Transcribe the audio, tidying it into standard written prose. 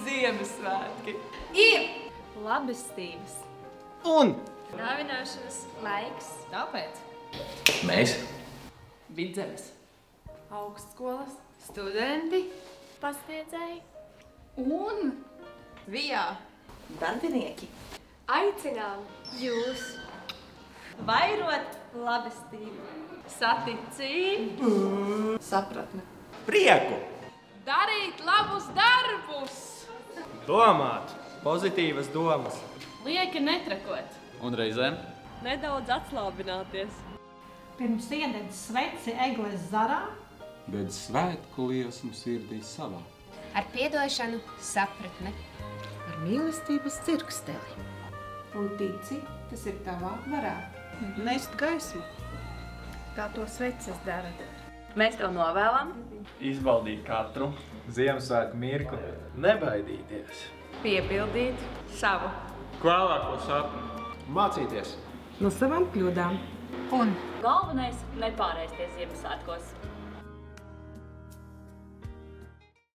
Ziemassvētki. Ir labestības. Un Dāvināšanas laiks. Tāpēc. Mēs. Vidzemes. Augstskolas. Studenti. Pasniedzēji. Un Vijā. Darbinieki. Aicinām jūs vairot labestību. Saticību. Sapratne. prieku! Darīt labus darbus. Domāt! Pozitīvas domas! Lieki netrakot. Un reizēm. Nedaudz atslābināties. Pirms iededz sveci egles zarā, Bet svētku liesmu sirdī savā. Ar piedošanu sapratne. Ar mīlestības dzirksteli. un tici, tas ir tavā varā. Nest gaismu. Kā to sveces dara. Mēs tev novēlam Izbaudīt katru Ziemassvētku mirkli. Nebaidīties. piepildīt savu. Vēlāko sapni. Mācīties. No savām kļūdām. Un galvenais nepārēsties Ziemassvētkos.